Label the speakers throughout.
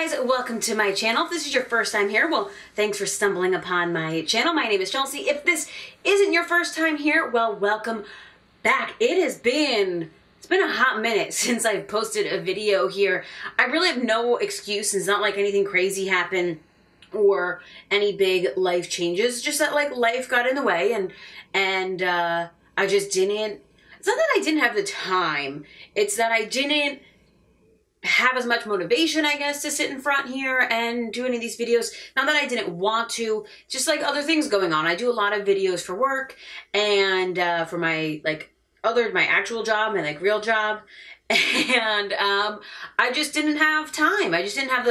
Speaker 1: guys, welcome to my channel. If this is your first time here, well, thanks for stumbling upon my channel. My name is Chelsea. If this isn't your first time here, well, welcome back. It's been a hot minute since I've posted a video here. I really have no excuse. It's not like anything crazy happened or any big life changes, just that like life got in the way and I just didn't, it's not that I didn't have the time, it's that I didn't have as much motivation, I guess, to sit in front here and do any of these videos. Not that I didn't want to, just like other things going on. I do a lot of videos for work and for my my actual job, my real job. And I just didn't have time. I just didn't have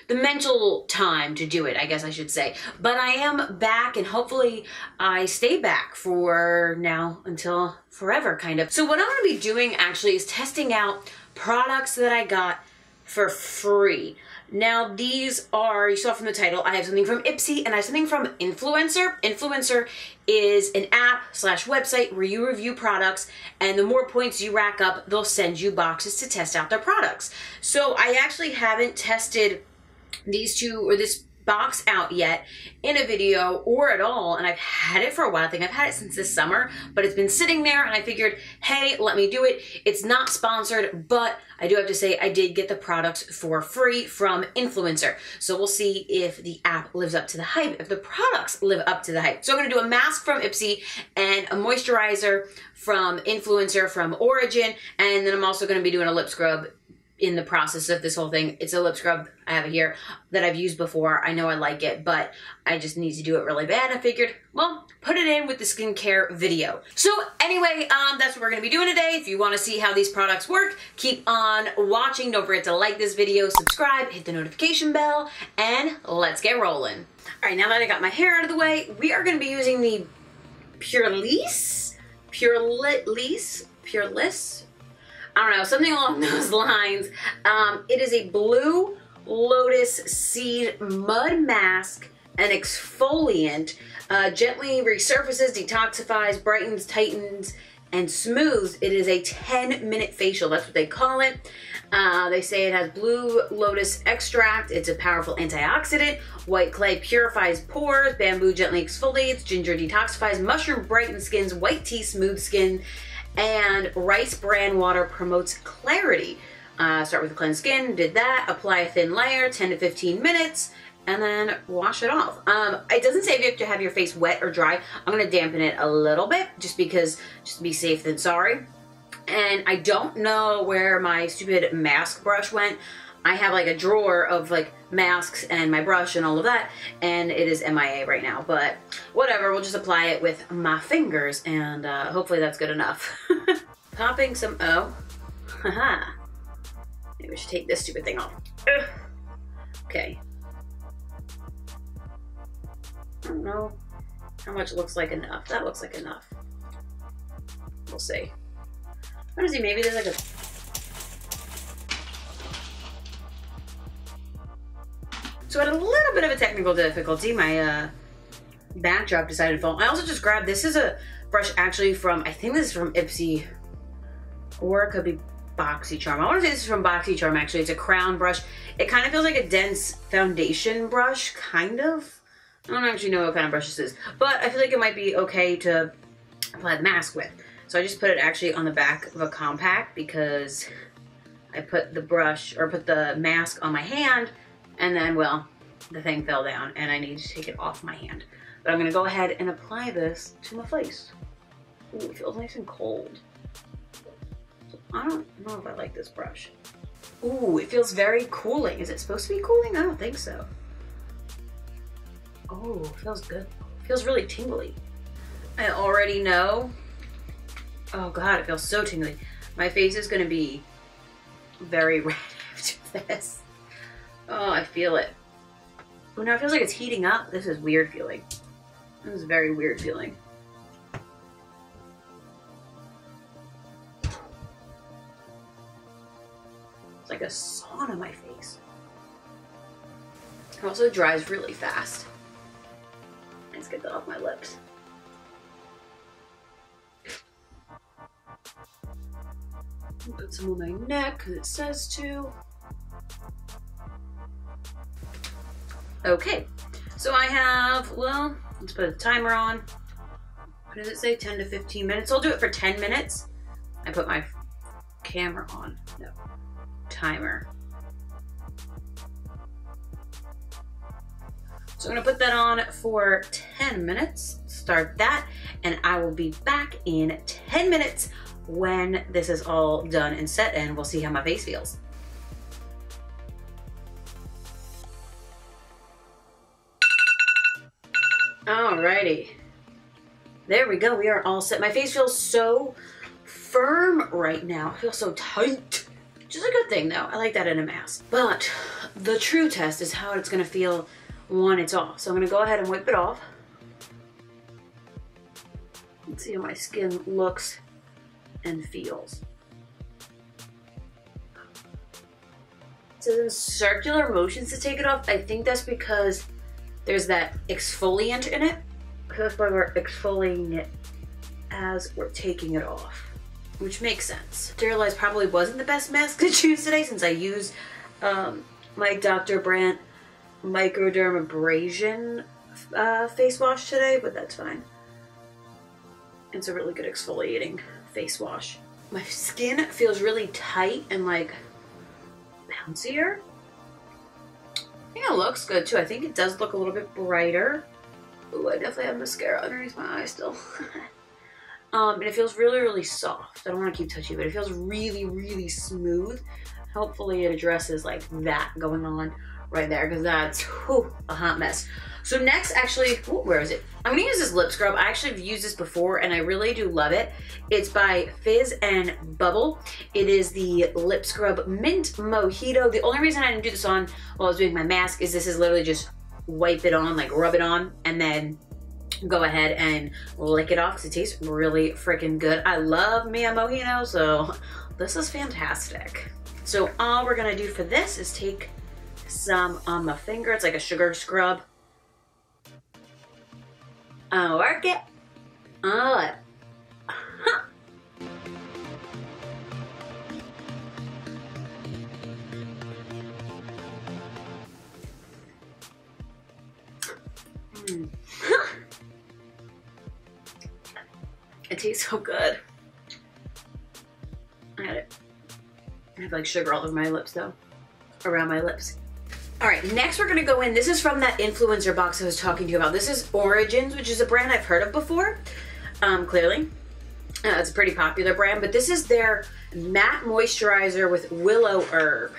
Speaker 1: the mental time to do it, I guess I should say. But I am back, and hopefully I stay back for now until forever, kind of. So what I'm going to be doing actually is testing out products that I got for free. Now these are, you saw from the title, I have something from Ipsy and I have something from Influenster. Influencer is an app / website where you review products, and the more points you rack up, they'll send you boxes to test out their products. So I actually haven't tested these two or this box out yet in a video or at all, and I've had it for a while. I think I've had it since this summer, but it's been sitting there and I figured, hey, let me do it. It's not sponsored, but I do have to say I did get the products for free from Influencer. So we'll see if the app lives up to the hype, if the products live up to the hype. So I'm gonna do a mask from Ipsy and a moisturizer from Influencer from Origin, and then I'm also gonna be doing a lip scrub in the process of this whole thing. It's a lip scrub, I have it here, that I've used before. I know I like it, but I just need to do it really bad. I figured, well, put it in with the skincare video. So anyway, that's what we're gonna be doing today. If you wanna see how these products work, keep on watching. Don't forget to like this video, subscribe, hit the notification bell, and let's get rolling. All right, now that I got my hair out of the way, we are gonna be using the Pur Lisse, I don't know, something along those lines. It is a blue lotus seed mud mask and exfoliant. Gently resurfaces, detoxifies, brightens, tightens, and smooths. It is a 10-minute facial. That's what they call it. They say it has blue lotus extract. It's a powerful antioxidant. White clay purifies pores. Bamboo gently exfoliates. Ginger detoxifies. Mushroom brightens skins. White tea smooths skin. And rice bran water promotes clarity. Start with cleansed skin, did that, apply a thin layer, 10 to 15 minutes, and then wash it off. It doesn't say if you have to have your face wet or dry. I'm gonna dampen it a little bit, just to be safe than sorry. And I don't know where my stupid mask brush went. I have like a drawer of like masks and my brush and all of that, and it is MIA right now, but whatever, we'll just apply it with my fingers, and hopefully that's good enough. Popping some, oh, haha. Maybe we should take this stupid thing off. Ugh. Okay. I don't know how much looks like enough. That looks like enough. We'll see. I'm gonna see, maybe there's like a, so I had a little bit of a technical difficulty. My backdrop decided to fall. I also just grabbed, this is a brush actually from, I think this is from Ipsy, or it could be BoxyCharm. I want to say this is from BoxyCharm actually. It's a crown brush. It kind of feels like a dense foundation brush, kind of. I don't actually know what kind of brush this is, but I feel like it might be okay to apply the mask with. So I just put it actually on the back of a compact because I put the brush, or put the mask on my hand, and then, well, the thing fell down and I need to take it off my hand. But I'm gonna go ahead and apply this to my face. Ooh, it feels nice and cold. So I don't know if I like this brush. Ooh, it feels very cooling. Is it supposed to be cooling? I don't think so. Oh, it feels good. It feels really tingly. I already know. Oh God, it feels so tingly. My face is gonna be very red after this. Oh, I feel it. Oh, now it feels like it's heating up. This is weird feeling. This is a very weird feeling. It's like a sauna on my face. It also dries really fast. Let's get that off my lips. Put some on my neck because it says to. Okay, so I have, well, let's put a timer on. What does it say? 10 to 15 minutes. I'll do it for 10 minutes. I put my camera on. No, timer. So I'm gonna put that on for 10 minutes, start that, and I will be back in 10 minutes when this is all done and set, and we'll see how my face feels. Alrighty, there we go, we are all set. My face feels so firm right now. I feel so tight, which is a good thing though. I like that in a mask. But the true test is how it's gonna feel when it's off. So I'm gonna go ahead and wipe it off. Let's see how my skin looks and feels. It says in circular motions to take it off. I think that's because there's that exfoliant in it. So that's why we're exfoliating it as we're taking it off, which makes sense. Sterilize probably wasn't the best mask to choose today since I used my Dr. Brandt microdermabrasion face wash today, but that's fine. It's a really good exfoliating face wash. My skin feels really tight and like bouncier. I think it looks good too. I think it does look a little bit brighter. Ooh, I definitely have mascara underneath my eye still. And it feels really, really soft. I don't want to keep touching it, but it feels really, really smooth. Hopefully it addresses like that going on right there, because that's a hot mess. So next, actually, where is it? I'm gonna use this lip scrub. I actually have used this before and I really do love it. It's by Fizz and Bubble. It is the lip scrub Mint Mojito. The only reason I didn't do this on while I was doing my mask is this is literally just wipe it on, like rub it on, and then go ahead and lick it off because it tastes really freaking good. I love me a mojito, so this is fantastic. So all we're gonna do for this is take some on my finger. It's like a sugar scrub. I'll work it. Oh, it tastes so good. I had it. I have like sugar all over my lips though, around my lips. All right, next we're gonna go in. This is from that influencer box I was talking to you about. This is Origins, which is a brand I've heard of before, clearly. It's a pretty popular brand, but this is their matte moisturizer with willow herb.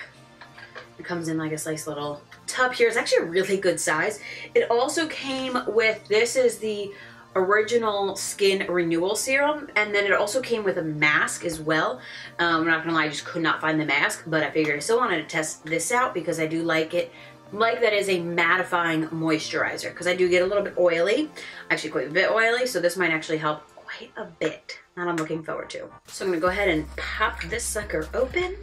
Speaker 1: It comes in like a nice little tub here. It's actually a really good size. It also came with, this is the original skin renewal serum, and then it also came with a mask as well. I'm not gonna lie, I just could not find the mask, but I figured I still wanted to test this out because I do like it. Like that is a mattifying moisturizer because I do get a little bit oily, actually quite a bit oily, so this might actually help quite a bit. That I'm looking forward to. So I'm gonna go ahead and pop this sucker open,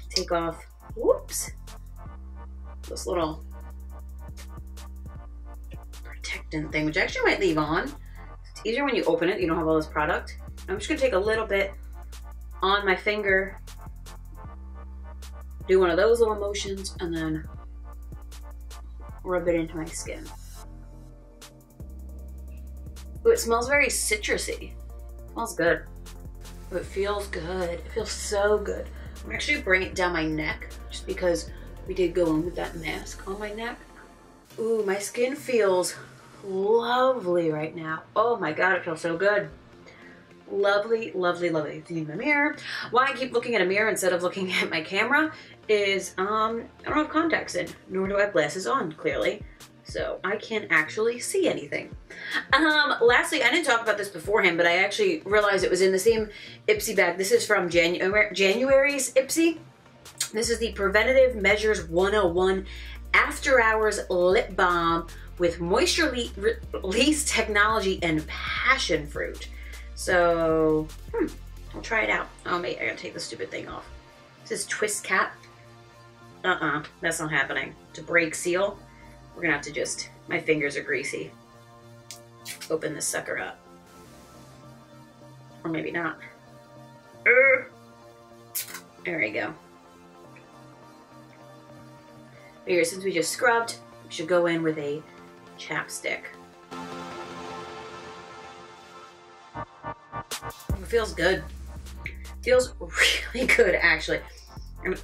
Speaker 1: take off, whoops, this little protectant thing, which I actually might leave on. It's easier when you open it, you don't have all this product. I'm just gonna take a little bit on my finger, do one of those little motions, and then rub it into my skin. Ooh, it smells very citrusy. It smells good. Ooh, it feels good. It feels so good. I'm gonna actually bring it down my neck just because we did go in with that mask on my neck. Ooh, my skin feels lovely right now. Oh my God, it feels so good. Lovely, lovely, lovely. See in the mirror. Why I keep looking at a mirror instead of looking at my camera is I don't have contacts in, nor do I have glasses on, clearly. So I can't actually see anything. Lastly, I didn't talk about this beforehand, but I actually realized it was in the same Ipsy bag. This is from January's Ipsy. This is the Preventative Measures 101 After Hours Lip Balm with Moisture Release Technology and Passion Fruit. So, I'll try it out. Oh, mate, I gotta take the stupid thing off. This is twist cap. That's not happening. To break seal, we're gonna have to just, my fingers are greasy. Open this sucker up. Or maybe not. There we go. Here, since we just scrubbed, should go in with a chapstick. It feels good. Feels really good, actually. And it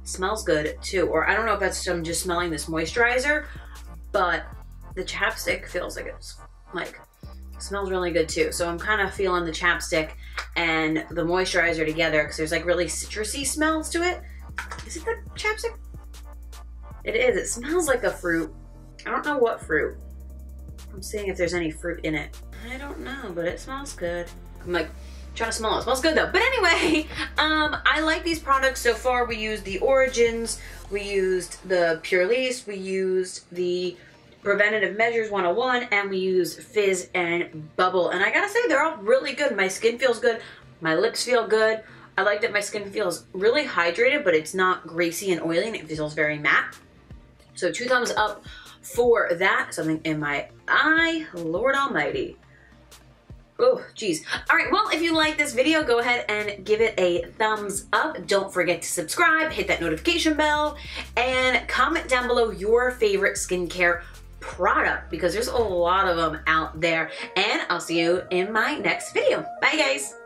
Speaker 1: smells good too. Or I don't know if that's I'm just smelling this moisturizer, but the chapstick feels like it's like smells really good too. So I'm kind of feeling the chapstick and the moisturizer together because there's like really citrusy smells to it. Is it the chapstick? It is. It smells like a fruit. I don't know what fruit. I'm seeing if there's any fruit in it. I don't know, but it smells good. I'm like trying to smell it. It smells good though. But anyway, I like these products so far. We used the Origins, we used the Pur Lisse, we used the Preventative Measures 101, and we used Fizz and Bubble. And I gotta say, they're all really good. My skin feels good. My lips feel good. I like that my skin feels really hydrated, but it's not greasy and oily, and it feels very matte. So 2 thumbs up for that. Something in my eye, Lord almighty. Oh, geez. All right, well, if you like this video, go ahead and give it a thumbs up. Don't forget to subscribe, hit that notification bell, and comment down below your favorite skincare product because there's a lot of them out there. And I'll see you in my next video. Bye, guys.